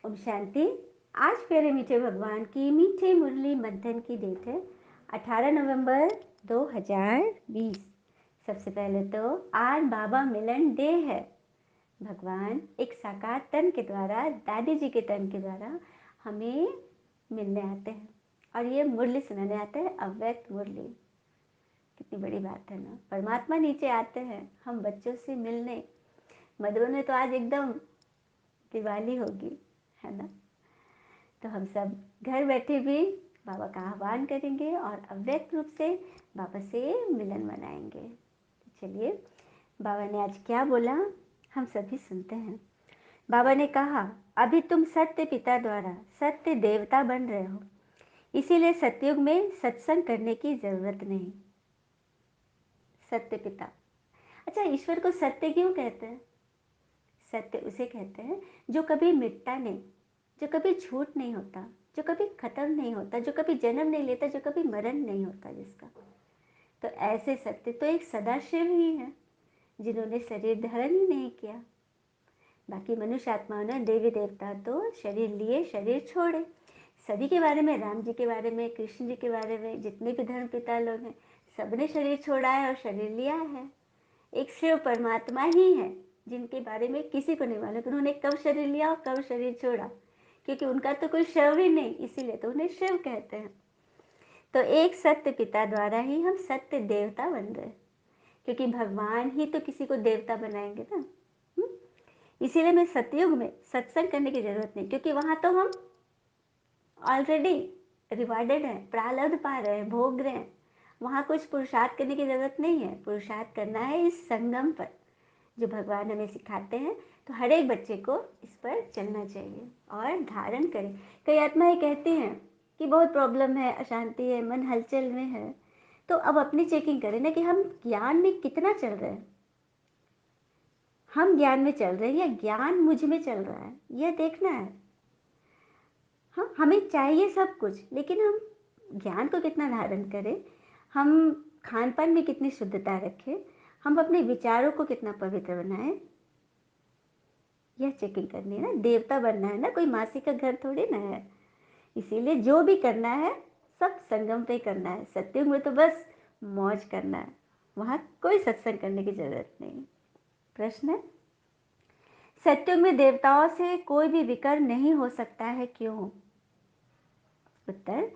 ओम शांति। आज प्यारे मीठे भगवान की मीठे मुरली मध्याह्न की डेट है 18 नवंबर 2020। सबसे पहले तो आज बाबा मिलन डे है। भगवान एक साकार तन के द्वारा, दादी जी के तन के द्वारा हमें मिलने आते हैं और ये मुरली सुनाने आते हैं, अव्यक्त मुरली। कितनी बड़ी बात है ना, परमात्मा नीचे आते हैं हम बच्चों से मिलने। मदरों ने तो आज एकदम दिवाली होगी, है ना। तो हम सब घर बैठे भी बाबा का आह्वान करेंगे और अव्यक्त रूप से बाबा से मिलन मनाएंगे। तो चलिए, बाबा ने आज क्या बोला हम सभी सुनते हैं। बाबा ने कहा, अभी तुम सत्य पिता द्वारा सत्य देवता बन रहे हो, इसीलिए सतयुग में सत्संग करने की जरूरत नहीं। सत्य पिता, अच्छा, ईश्वर को सत्य क्यों कहते हैं? सत्य उसे कहते हैं जो कभी मिटता नहीं, जो कभी झूठ नहीं होता, जो कभी खत्म नहीं होता, जो कभी जन्म नहीं लेता, जो कभी मरण नहीं होता जिसका। तो ऐसे सत्य तो एक सदाशिव ही है जिन्होंने शरीर धारण ही नहीं किया। बाकी मनुष्य आत्माओं ने, देवी देवता तो शरीर लिए, शरीर छोड़े। सभी के बारे में, राम जी के बारे में, कृष्ण जी के बारे में, जितने भी धर्म पिता लोग हैं, सबने शरीर छोड़ा है और शरीर लिया है। एक शिव परमात्मा ही है जिनके बारे में किसी को नहीं मालूम कि उन्होंने कब शरीर लिया और कब शरीर छोड़ा, क्योंकि उनका तो कोई शव ही नहीं, इसीलिए तो उन्हें शिव कहते हैं। तो एक सत्य पिता द्वारा ही हम सत्य देवता बन गए, क्योंकि भगवान ही तो किसी को देवता बनाएंगे ना। इसीलिए मैं सतयुग में सत्संग करने की जरूरत नहीं, क्योंकि वहां तो हम ऑलरेडी रिवार्डेड हैं, प्रारब्ध पा रहे हैं, भोग रहे हैं। वहां कुछ पुरुषार्थ करने की जरूरत नहीं है। पुरुषार्थ करना है इस संगम पर जो भगवान हमें सिखाते हैं। तो हर एक बच्चे को इस पर चलना चाहिए और धारण करें। कई आत्माएं कहती हैं कि बहुत प्रॉब्लम है, अशांति है, मन हलचल में है। तो अब अपनी चेकिंग करें ना कि हम ज्ञान में कितना चल रहे हैं। हम ज्ञान में चल रहे हैं या ज्ञान मुझ में चल रहा है, यह देखना है। हाँ, हमें चाहिए सब कुछ, लेकिन हम ज्ञान को कितना धारण करें, हम खान पान में कितनी शुद्धता रखें, हम अपने विचारों को कितना पवित्र बनाएं, यह चेकिंग करनी है ना। देवता बनना है ना, कोई मासी का घर थोड़ी ना है। इसीलिए जो भी करना है सब संगम पे करना है। सत्युग में तो बस मौज करना है, वहां कोई सत्संग करने की जरूरत नहीं। प्रश्न है, सत्युग में देवताओं से कोई भी विकर्म नहीं हो सकता है, क्यों? उत्तर,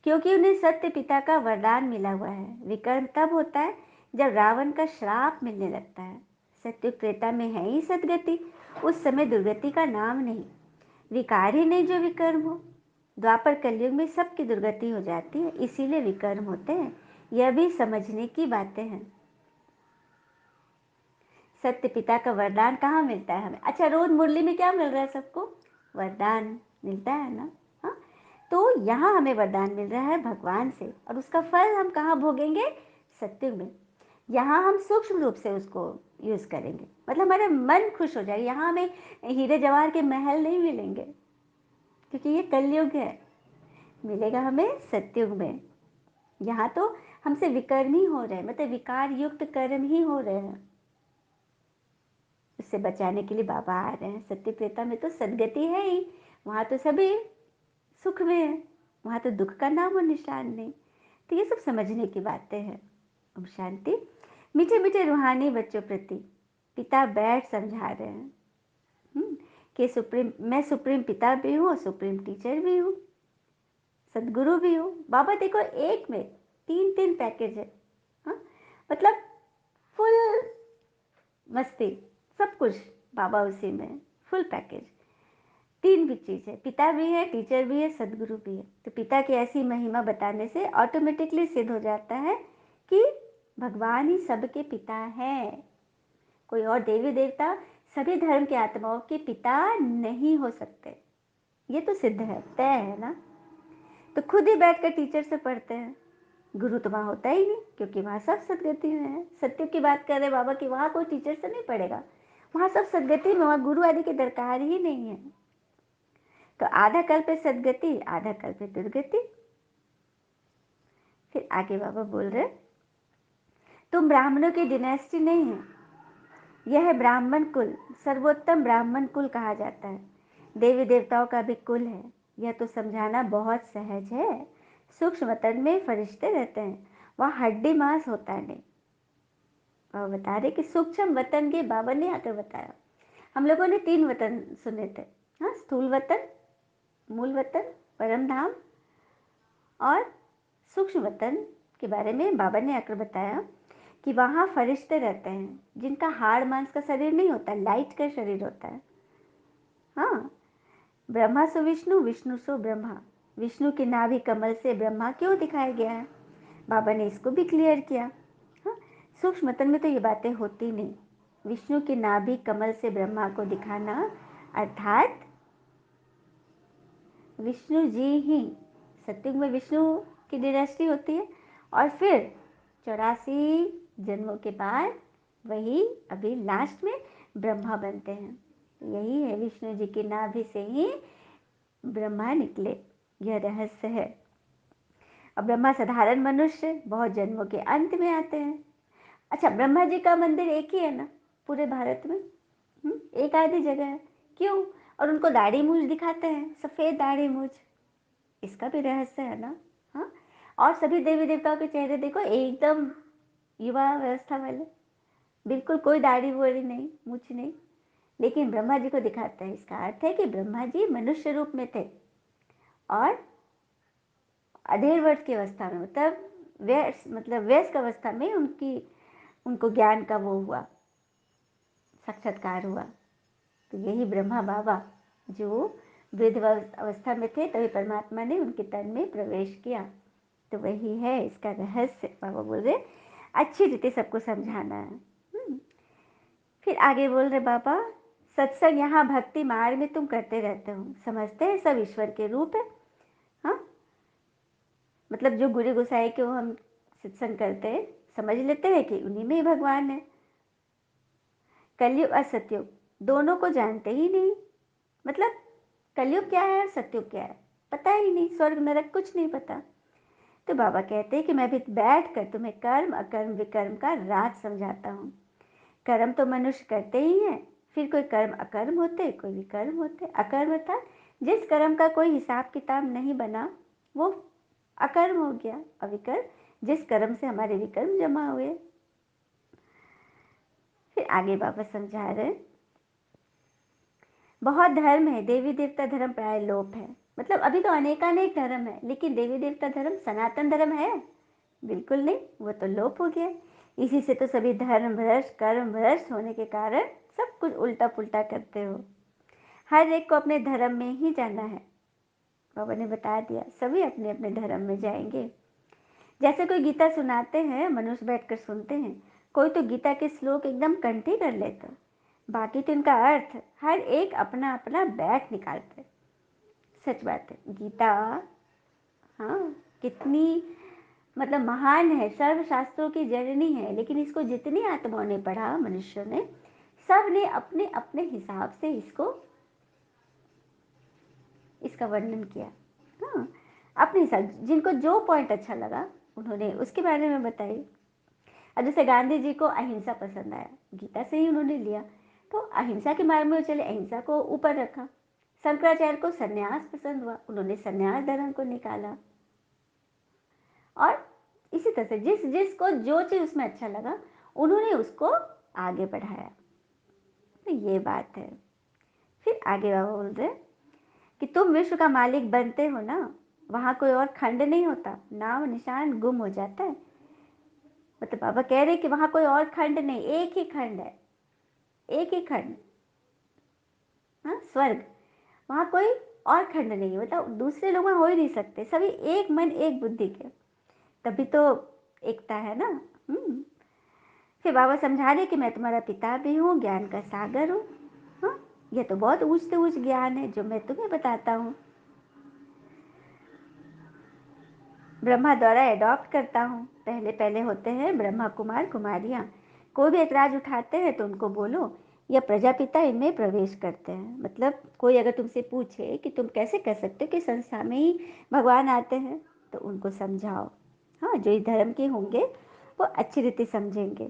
क्योंकि उन्हें सत्य पिता का वरदान मिला हुआ है। विकर्म तब होता है जब रावण का श्राप मिलने लगता है। सत्युग त्रेता में है ही सदगति, उस समय दुर्गति का नाम नहीं, विकार ही नहीं जो विकर्म हो। द्वापर कलयुग में सबकी दुर्गति हो जाती है, इसीलिए विकर्म होते हैं। यह भी समझने की बातें हैं। सत्य पिता का वरदान कहाँ मिलता है हमें? अच्छा, रोज मुरली में क्या मिल रहा है सबको? वरदान मिलता है ना। हाँ, तो यहाँ हमें वरदान मिल रहा है भगवान से, और उसका फल हम कहाँ भोगेंगे? सत्युग में। यहाँ हम सूक्ष्म रूप से उसको यूज करेंगे, मतलब हमारा मन खुश हो जाएगा। यहाँ हमें हीरे जवाहर के महल नहीं मिलेंगे, क्योंकि ये कलयुग है। मिलेगा हमें सत्युग में। यहाँ तो हमसे विकर्म ही हो रहे हैं, मतलब विकार युक्त कर्म ही हो रहे हैं। उससे बचाने के लिए बाबा आ रहे हैं। सत्य त्रेता में तो सदगति है ही, वहाँ तो सभी सुख में है, वहाँ तो दुख का नाम और निशान नहीं। तो ये सब समझने की बातें हैं। ओम शांति। मीठे मीठे रूहानी बच्चों प्रति पिता बैठ समझा रहे हैं कि मैं सुप्रीम पिता भी हूँ, सुप्रीम टीचर भी हूँ, सदगुरु भी हूँ। बाबा देखो, एक में तीन तीन पैकेज है। हाँ, मतलब फुल मस्ती, सब कुछ बाबा उसी में, फुल पैकेज। तीन भी चीज है, पिता भी है, टीचर भी है, सदगुरु भी है। तो पिता की ऐसी महिमा बताने से ऑटोमेटिकली सिद्ध हो जाता है कि भगवान ही सबके पिता है। कोई और देवी देवता सभी धर्म के आत्माओं के पिता नहीं हो सकते। ये तो सिद्ध है, तय है ना। तो खुद ही बैठकर टीचर से पढ़ते हैं। गुरु तो वहां होता ही नहीं, क्योंकि वहां सब सदगति में है। सत्य की बात कर रहे बाबा की, वहां कोई टीचर से नहीं पढ़ेगा, वहां सब सदगति में, वहां गुरु आदि की दरकार ही नहीं है। तो आधा कल्प है सदगति, आधा कल्प है दुर्गति। फिर आगे बाबा बोल रहे, तुम ब्राह्मणों की डिनेस्टी नहीं है, यह है ब्राह्मण कुल, सर्वोत्तम ब्राह्मण कुल कहा जाता है। देवी देवताओं का भी कुल है, यह तो समझाना बहुत सहज है। सूक्ष्म वतन में फरिश्ते रहते हैं, वहाँ हड्डी मांस होता नहीं। और बता रहे कि सूक्ष्म वतन के बाबा ने आकर बताया। हम लोगों ने 3 वतन सुने थे, हाँ, स्थूल वतन, मूल वतन, परम धाम और सूक्ष्म वतन के बारे में बाबा ने आकर बताया कि वहाँ फरिश्ते रहते हैं जिनका हाड़ मांस का शरीर नहीं होता, लाइट का शरीर होता है। हाँ, ब्रह्मा सो विष्णु, विष्णु सो ब्रह्मा। विष्णु के नाभि कमल से ब्रह्मा क्यों दिखाया गया है, बाबा ने इसको भी क्लियर किया। हाँ, सूक्ष्म वतन में तो ये बातें होती नहीं। विष्णु के नाभि कमल से ब्रह्मा को दिखाना अर्थात विष्णु जी ही, सत्युग में विष्णु की दृष्टि होती है और फिर 84 जन्मों के बाद वही अभी लास्ट में ब्रह्मा बनते हैं। यही है, विष्णु जी की नाभि से ही ब्रह्मा निकले, यह रहस्य है। अब ब्रह्मा साधारण मनुष्य बहुत जन्मों के अंत में आते हैं। अच्छा, ब्रह्मा जी का मंदिर एक ही है ना पूरे भारत में? एक आधी जगह है, क्यों? और उनको दाढ़ी मूछ दिखाते हैं, सफ़ेद दाढ़ी मूछ, इसका भी रहस्य है ना। हाँ, और सभी देवी देवताओं के चेहरे देखो एकदम युवा व्यवस्था वाले, बिल्कुल कोई दाढ़ी वोड़ी नहीं, मूछ नहीं, लेकिन ब्रह्मा जी को दिखाते हैं। इसका अर्थ है कि ब्रह्मा जी मनुष्य रूप में थे और अधेड़ वर्ष की अवस्था में, मतलब वयस्क अवस्था में उनको ज्ञान का वो हुआ, साक्षात्कार हुआ। तो यही ब्रह्मा बाबा जो वृद्ध अवस्था में थे, तभी परमात्मा ने उनके तन में प्रवेश किया। तो वही है इसका रहस्य। बाबा बोल रहे अच्छी रीति सबको समझाना है। फिर आगे बोल रहे बाबा, सत्संग यहाँ भक्ति मार्ग में तुम करते रहते हो, समझते हैं सब ईश्वर के रूप है। हाँ, मतलब जो गुरु गोसाई को हम सत्संग करते हैं, समझ लेते हैं कि उन्हीं में ही भगवान है। कलयुग और सतयुग दोनों को जानते ही नहीं, मतलब कलयुग क्या है और सतयुग क्या है पता ही नहीं, स्वर्ग नरक कुछ नहीं पता। तो बाबा कहते हैं कि मैं भी बैठ कर तुम्हें कर्म अकर्म विकर्म का राज समझाता हूँ। कर्म तो मनुष्य करते ही हैं, फिर कोई कर्म अकर्म होते, कोई विकर्म होते। अकर्म अर्थात जिस कर्म का कोई हिसाब किताब नहीं बना वो अकर्म हो गया, और विकर्म जिस कर्म से हमारे विकर्म जमा हुए। फिर आगे बाबा समझा रहे, बहुत धर्म है, देवी देवता धर्म प्राय लोप है। मतलब अभी तो अनेकानेक धर्म है, लेकिन देवी देवता धर्म सनातन धर्म है? बिल्कुल नहीं, वो तो लोप हो गया। इसी से तो सभी धर्म भ्रष्ट कर्म भ्रष्ट होने के कारण सब कुछ उल्टा पुल्टा करते हो। हर एक को अपने धर्म में ही जाना है। बाबा ने बता दिया, सभी अपने अपने धर्म में जाएंगे। जैसे कोई गीता सुनाते हैं, मनुष्य बैठकर सुनते हैं, कोई तो गीता के श्लोक एकदम कंठी कर लेता, बाकी तो इनका अर्थ हर एक अपना अपना बैठ निकालते। सच बात है, गीता हाँ कितनी मतलब महान है, सर्व शास्त्रों की जननी है, लेकिन इसको जितनी आत्माओं ने पढ़ा, मनुष्यों ने, सब ने अपने अपने हिसाब से इसका वर्णन किया। हाँ, अपने हिसाब, जिनको जो पॉइंट अच्छा लगा उन्होंने उसके बारे में बताई। अब जैसे गांधी जी को अहिंसा पसंद आया, गीता से ही उन्होंने लिया, तो अहिंसा के मार्ग में चले, अहिंसा को ऊपर रखा। शंकराचार्य को सन्यास पसंद हुआ, उन्होंने सन्यास धर्म को निकाला। और इसी तरह से जिस जिसको जो चीज़ उसमें अच्छा लगा उन्होंने उसको आगे बढ़ाया। तो ये बात है। फिर आगे बाबा बोल रहे कि तुम विश्व का मालिक बनते हो ना, वहाँ कोई और खंड नहीं होता, नाम निशान गुम हो जाता है। मतलब बाबा कह रहे कि वहाँ कोई और खंड नहीं, एक ही खंड है, एक ही खंड। हाँ, स्वर्ग, वहाँ कोई और खंड नहीं है, मतलब दूसरे लोग वहाँ हो ही नहीं सकते, सभी एक मन एक बुद्धि के, तभी तो एकता है ना। फिर बाबा समझा रहे कि मैं तुम्हारा पिता भी हूँ, ज्ञान का सागर हूँ। हाँ, यह तो बहुत ऊंच से ऊंच ज्ञान है जो मैं तुम्हें बताता हूँ, ब्रह्मा द्वारा एडॉप्ट करता हूँ। पहले पहले होते हैं ब्रह्मा कुमार कुमारियाँ, कोई भी ऐतराज उठाते हैं तो उनको बोलो या प्रजापिता इनमें प्रवेश करते हैं। मतलब कोई अगर तुमसे पूछे कि तुम कैसे कह सकते हो कि संसार में ही भगवान आते हैं, तो उनको समझाओ। हाँ, जो इस धर्म के होंगे वो अच्छी रीति समझेंगे।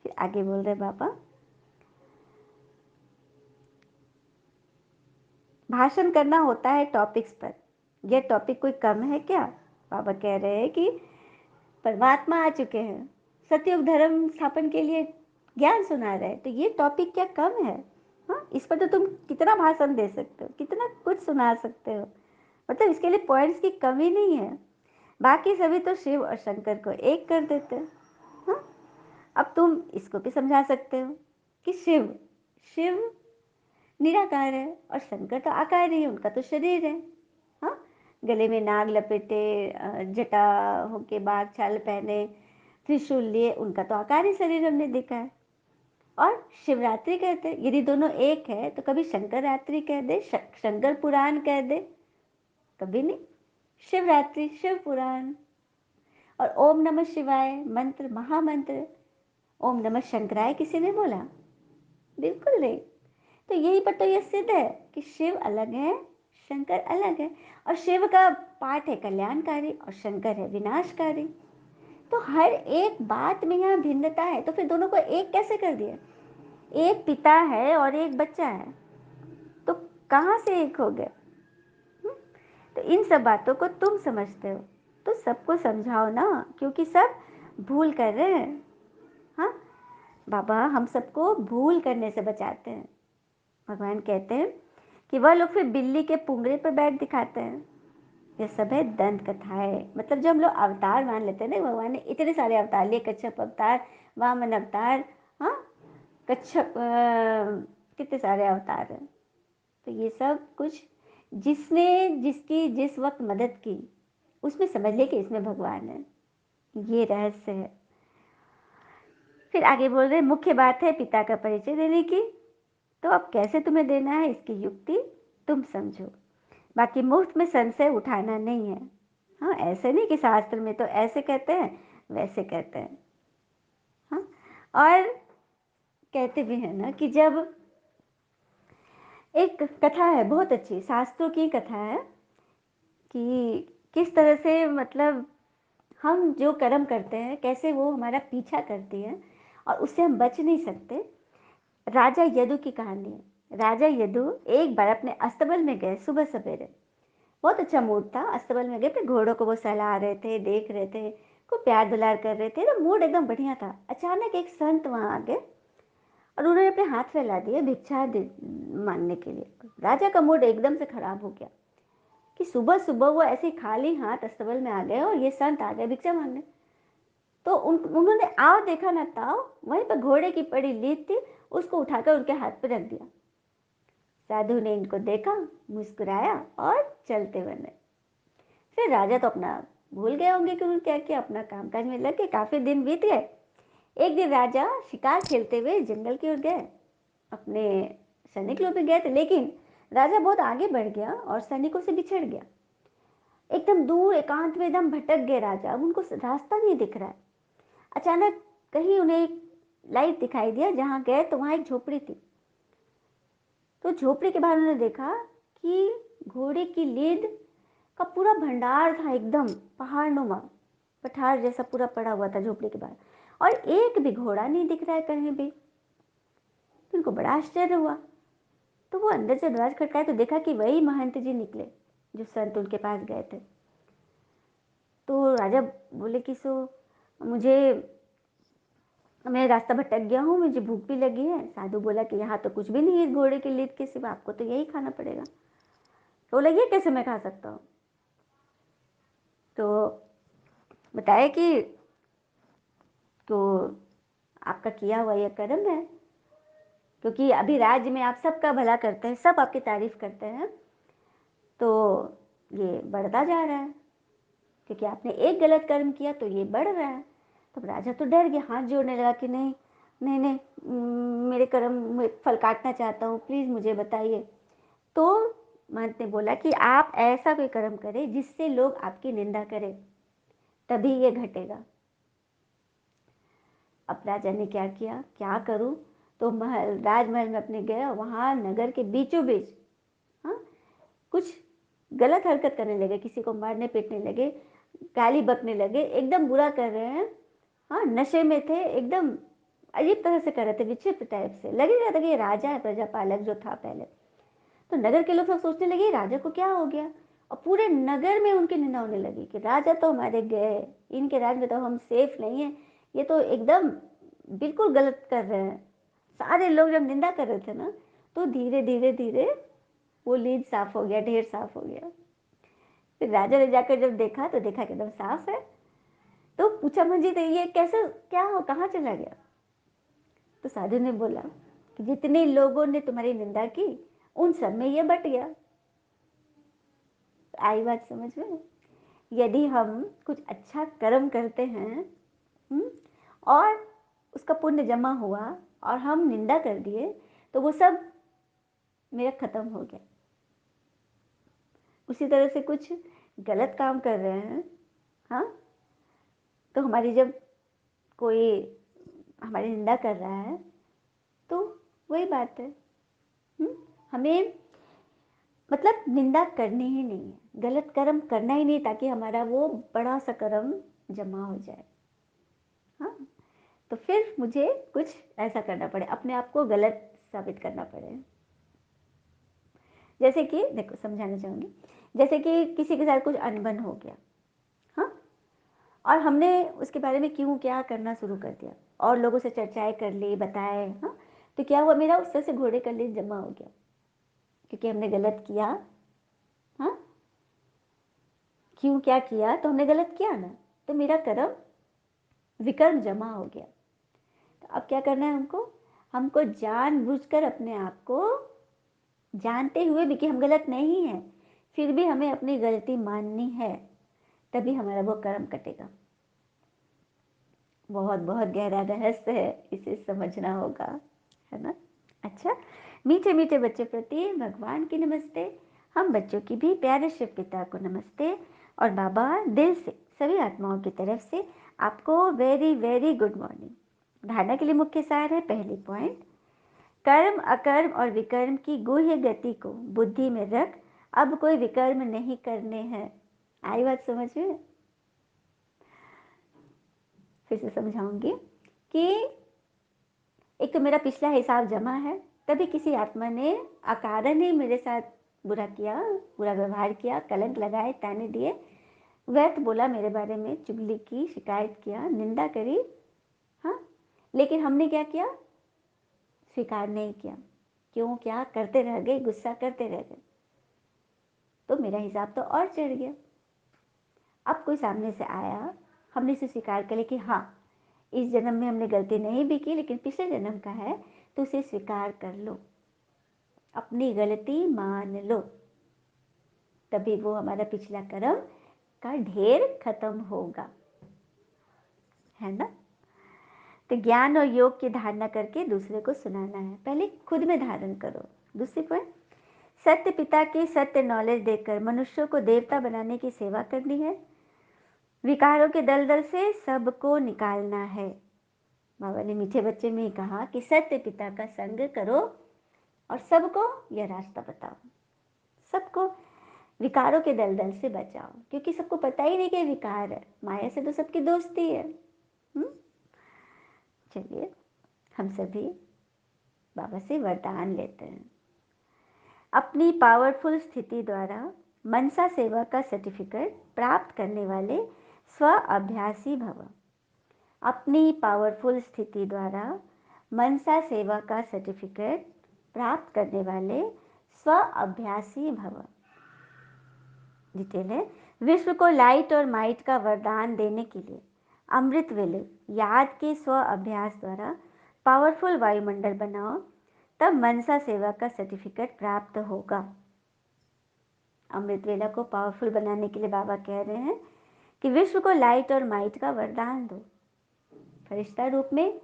फिर आगे बोल रहे बाबा, भाषण करना होता है टॉपिक्स पर। यह टॉपिक कोई कम है क्या? बाबा कह रहे हैं कि परमात्मा आ चुके हैं, सतयुग धर्म स्थापन के लिए ज्ञान सुना रहे हैं, तो ये टॉपिक क्या कम है? हाँ, इस पर तो तुम कितना भाषण दे सकते हो, कितना कुछ सुना सकते हो, मतलब इसके लिए पॉइंट्स की कमी नहीं है। बाकी सभी तो शिव और शंकर को एक कर देते हैं। हाँ, अब तुम इसको भी समझा सकते हो कि शिव शिव निराकार है और शंकर तो आकार ही है, उनका तो शरीर है। हाँ, गले में नाग लपेटे, जटा होके बाघ छाल पहने, त्रिशूल लिए, उनका तो आकारी शरीर हमने देखा है। और शिवरात्रि कहते हैं, यदि दोनों एक है तो कभी शंकर रात्रि कह दे, शंकर पुराण कह दे, कभी नहीं, शिवरात्रि शिव पुराण। और ओम नमः शिवाय मंत्र महामंत्र, ओम नमः शंकराय किसी ने बोला? बिल्कुल नहीं। तो यही पर तो यह सिद्ध है कि शिव अलग है, शंकर अलग है। और शिव का पाठ है कल्याणकारी और शंकर है विनाशकारी। तो हर एक बात में यहाँ भिन्नता है, तो फिर दोनों को एक कैसे कर दिया? एक पिता है और एक बच्चा है, तो कहाँ से एक हो गए? तो इन सब बातों को तुम समझते हो तो सबको समझाओ ना, क्योंकि सब भूल कर रहे हैं। हाँ, बाबा हम सबको भूल करने से बचाते हैं। भगवान कहते हैं कि वह लोग फिर बिल्ली के पुंगरे पर बैठ दिखाते हैं। ये सब है दंत कथाएं, मतलब जो हम लोग अवतार मान लेते हैं ना, भगवान ने इतने सारे अवतार लिए, कच्छप अवतार, वामन अवतार, हाँ, कच्छप, कितने सारे अवतार हैं। तो ये सब कुछ जिसने जिसकी जिस वक्त मदद की, उसमें समझ ले कि इसमें भगवान है। ये रहस्य है। फिर आगे बोल रहे मुख्य बात है पिता का परिचय देने की, तो अब कैसे तुम्हें देना है इसकी युक्ति तुम समझो। बाकी मुफ्त में संशय उठाना नहीं है। हाँ, ऐसे नहीं कि शास्त्र में तो ऐसे कहते हैं वैसे कहते हैं। हाँ, और कहते भी हैं ना कि जब एक कथा है बहुत अच्छी, शास्त्रों की कथा है कि किस तरह से, मतलब हम जो कर्म करते हैं कैसे वो हमारा पीछा करती है और उससे हम बच नहीं सकते। राजा यदु की कहानी है। राजा यदु एक बार अपने अस्तबल में गए सुबह सवेरे, बहुत अच्छा मूड था, अस्तबल में गए, फिर घोड़ों को वो सहला रहे थे, देख रहे थे, को प्यार दुलार कर रहे थे, तो मूड एकदम बढ़िया था। अचानक एक संत वहाँ आ गए और उन्होंने अपने हाथ फैला दिए भिक्षा मांगने के लिए। राजा का मूड एकदम से खराब हो गया कि सुबह सुबह वो ऐसे खाली हाथ अस्तबल में आ गए और ये संत आ गए भिक्षा मांगने। तो उन्होंने आओ देखा ना ताओ, वहीं पर घोड़े की पड़ी लीद थी, उसको उठाकर उनके हाथ पर रख दिया। साधु ने इनको देखा, मुस्कुराया और चलते बने। फिर राजा तो अपना भूल गए होंगे कि उन्होंने क्या किया, अपना कामकाज में लग गए। काफी दिन बीत गए। एक दिन राजा शिकार खेलते हुए जंगल की ओर गए, अपने सैनिक लोग भी गए थे, लेकिन राजा बहुत आगे बढ़ गया और सैनिकों से बिछड़ गया। एकदम दूर एकांत में एकदम भटक गए राजा, अब उनको रास्ता नहीं दिख रहा है। अचानक कहीं उन्हें एक लाइट दिखाई दिया, जहां गए तो वहां एक झोपड़ी थी। तो झोपड़ी के बाहर उन्होंने देखा कि घोड़े की लीद का पूरा भंडार था, एकदम पहाड़ नुमा, पठार जैसा पूरा पड़ा हुआ था झोपड़ी के बाहर, और एक भी घोड़ा नहीं दिख रहा है कहीं भी। तो उनको बड़ा आश्चर्य हुआ। तो वो अंदर से दरवाजा खटकाए तो देखा कि वही महंत जी निकले जो संत उनके पास गए थे। तो राजा बोले कि सो मुझे, मैं रास्ता भटक गया हूँ, मुझे भूख भी लगी है। साधु बोला कि यहाँ तो कुछ भी नहीं है घोड़े की लीद के सिवा, आपको तो यही खाना पड़ेगा। तो बोला ये कैसे मैं खा सकता हूँ? तो बताया कि तो आपका किया हुआ यह कर्म है, क्योंकि अभी राज्य में आप सबका भला करते हैं, सब आपकी तारीफ करते हैं, तो ये बढ़ता जा रहा है, क्योंकि आपने एक गलत कर्म किया तो ये बढ़ रहा है। तो राजा तो डर गया, हाथ जोड़ने लगा कि नहीं नहीं नहीं, मेरे कर्म में फल काटना चाहता हूँ, प्लीज़ मुझे बताइए। तो महंत ने बोला कि आप ऐसा कोई कर्म करें जिससे लोग आपकी निंदा करें, तभी ये घटेगा। अब राजा ने क्या किया, क्या करूं? तो महल, राजमहल में अपने गया, वहां नगर के बीचों बीच, हाँ, कुछ गलत हरकत करने लगे, किसी को मारने पीटने लगे, गाली बकने लगे, एकदम बुरा कर रहे हैं। हाँ, नशे में थे, एकदम अजीब तरह से कर रहे थे, विचित्र टाइप से लग ही रहा था कि ये राजा है, प्रजापालक जो था पहले। तो नगर के लोग सब सोचने लगे राजा को क्या हो गया, और पूरे नगर में उनकी निंदा होने लगी कि राजा तो हमारे गए, इनके राज में तो हम सेफ नहीं हैं, ये तो एकदम बिल्कुल गलत कर रहे हैं। सारे लोग जब निंदा कर रहे थे ना, तो धीरे धीरे धीरे वो लीद साफ हो गया, ढेर साफ हो गया। फिर राजा ने जाकर जब देखा तो देखा कि एकदम साफ है। तो पूछा मंजीत ये कैसे, क्या हो, कहाँ चला गया? तो साधु ने बोला कि जितने लोगों ने तुम्हारी निंदा की उन सब में ये बट गया। आई बात समझ में? यदि हम कुछ अच्छा कर्म करते हैं, हुँ? और उसका पुण्य जमा हुआ और हम निंदा कर दिए, तो वो सब मेरा खत्म हो गया। उसी तरह से कुछ गलत काम कर रहे हैं, हाँ, तो हमारी जब कोई हमारी निंदा कर रहा है, तो वही बात है, हुँ? हमें मतलब निंदा करनी ही नहीं है, गलत कर्म करना ही नहीं, ताकि हमारा वो बड़ा सा कर्म जमा हो जाए। हाँ, तो फिर मुझे कुछ ऐसा करना पड़े, अपने आप को गलत साबित करना पड़े। जैसे कि देखो समझाना चाहूँगी, जैसे कि किसी के साथ कुछ अनबन हो गया, हाँ, और हमने उसके बारे में क्यों क्या करना शुरू कर दिया और लोगों से चर्चाएं कर ली, बताए, हाँ, तो क्या हुआ, मेरा उससे से घोड़े का लील जमा हो गया, क्योंकि हमने गलत किया, हाँ, क्यों क्या किया, तो हमने गलत किया ना, तो मेरा कर्म विकर्म जमा हो गया। तो अब क्या करना है हमको, हमको जानबूझकर अपने आप को, जानते हुए भी कि हम गलत नहीं हैं, फिर भी हमें अपनी गलती माननी है, तभी हमारा वो कर्म कटेगा। बहुत बहुत गहरा रहस्य है, इसे समझना होगा, है ना? अच्छा, मीठे मीठे बच्चे प्रति भगवान की नमस्ते। हम बच्चों की भी प्यारे शिव पिता को नमस्ते, और बाबा दिल से सभी आत्माओं की तरफ से आपको वेरी वेरी गुड मॉर्निंग। धारणा के लिए मुख्य सार है, पहली पॉइंट, कर्म अकर्म और विकर्म की गुह्य गति को बुद्धि में रख अब कोई विकर्म नहीं करने हैं। आई बात समझ में? फिर से समझाऊंगी कि एक तो मेरा पिछला हिसाब जमा है, तभी किसी आत्मा ने अकारण ही मेरे साथ बुरा किया, बुरा व्यवहार किया, कलंक लगाए, ताने दिए, व्यर्थ बोला मेरे बारे में, चुगली की, शिकायत किया, निंदा करी, हाँ, लेकिन हमने क्या किया, स्वीकार नहीं किया, क्यों क्या करते रह गए, गुस्सा करते रह गए, तो मेरा हिसाब तो और चढ़ गया। अब कोई सामने से आया, हमने इसे स्वीकार कर लिया कि हाँ, इस जन्म में हमने गलती नहीं भी की, लेकिन पिछले जन्म का है, तो उसे स्वीकार कर लो, अपनी गलती मान लो, तभी वो हमारा पिछला कर्म का ढेर खत्म होगा, है ना? तो ज्ञान और योग की धारणा करके दूसरे को सुनाना है, पहले खुद में धारण करो। दूसरी पॉइंट, सत्य पिता की सत्य नॉलेज देकर मनुष्यों को देवता बनाने की सेवा करनी है, विकारों के दलदल से सबको निकालना है। बाबा ने मीठे बच्चे में ही कहा कि सत्य पिता का संग करो और सबको यह रास्ता बताओ, सबको विकारों के दलदल से बचाओ, क्योंकि सबको पता ही नहीं कि विकार है, माया से तो सबकी दोस्ती है। चलिए हम सभी बाबा से वरदान लेते हैं। अपनी पावरफुल स्थिति द्वारा मनसा सेवा का सर्टिफिकेट प्राप्त करने वाले स्व अभ्यासी भव। अपनी पावरफुल स्थिति द्वारा मनसा सेवा का सर्टिफिकेट प्राप्त करने वाले स्व अभ्यासी भव। डिटेल है, विश्व को लाइट और माइट का वरदान देने के लिए अमृत वेले याद के स्व अभ्यास द्वारा पावरफुल वायुमंडल बनाओ, तब मनसा सेवा का सर्टिफिकेट प्राप्त होगा। अमृत वेला को पावरफुल बनाने के लिए बाबा कह रहे हैं कि विश्व को लाइट और माइट का वरदान दो। फरिश्ता रूप में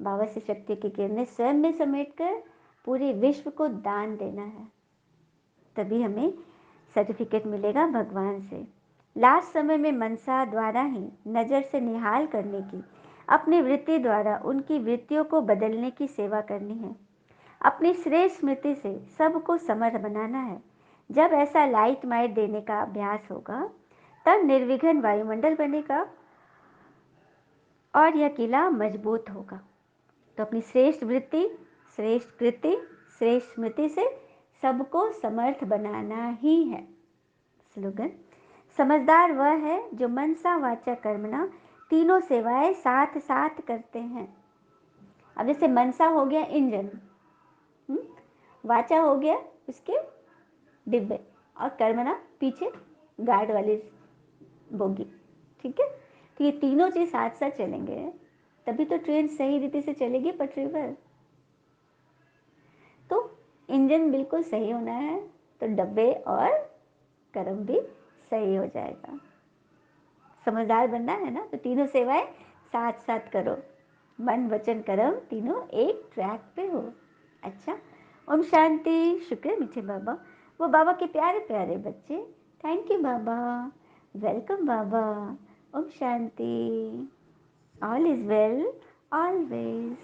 बाबा से शक्ति की किरणें स्वयं में समेटकर पूरे विश्व को दान देना है, तभी हमें सर्टिफिकेट मिलेगा भगवान से। लास्ट समय में मनसा द्वारा ही नज़र से निहाल करने की, अपनी वृत्ति द्वारा उनकी वृत्तियों को बदलने की सेवा करनी है, अपनी श्रेष्ठ स्मृति से सबको समर्थ बनाना है। जब ऐसा लाइट माइट देने का अभ्यास होगा, तब निर्विघ्न वायुमंडल बनेगा और यह किला मजबूत होगा। तो अपनी श्रेष्ठ वृत्ति, श्रेष्ठ कृति, श्रेष्ठ स्मृति से सबको समर्थ बनाना ही है। स्लोगन, समझदार वह है जो मनसा वाचा कर्मणा तीनों सेवाएं साथ साथ करते हैं। अब जैसे मनसा हो गया इंजन, वाचा हो गया उसके डिब्बे, और कर्मणा पीछे गार्ड वाली बोगी। ठीक है, तो ये तीनों चीज साथ साथ चलेंगे तभी तो ट्रेन सही रीति से चलेगी पटरी पर। तो इंजन बिल्कुल सही होना है तो डब्बे और कर्म भी सही हो जाएगा। समझदार बनना है ना, तो तीनों सेवाएं साथ साथ करो, मन वचन कर्म तीनों एक ट्रैक पे हो। अच्छा, ओम शांति। शुक्र मीठे बाबा, वो बाबा के प्यारे प्यारे बच्चे। Thank you Baba, welcome Baba. ओम शांति। All is well always.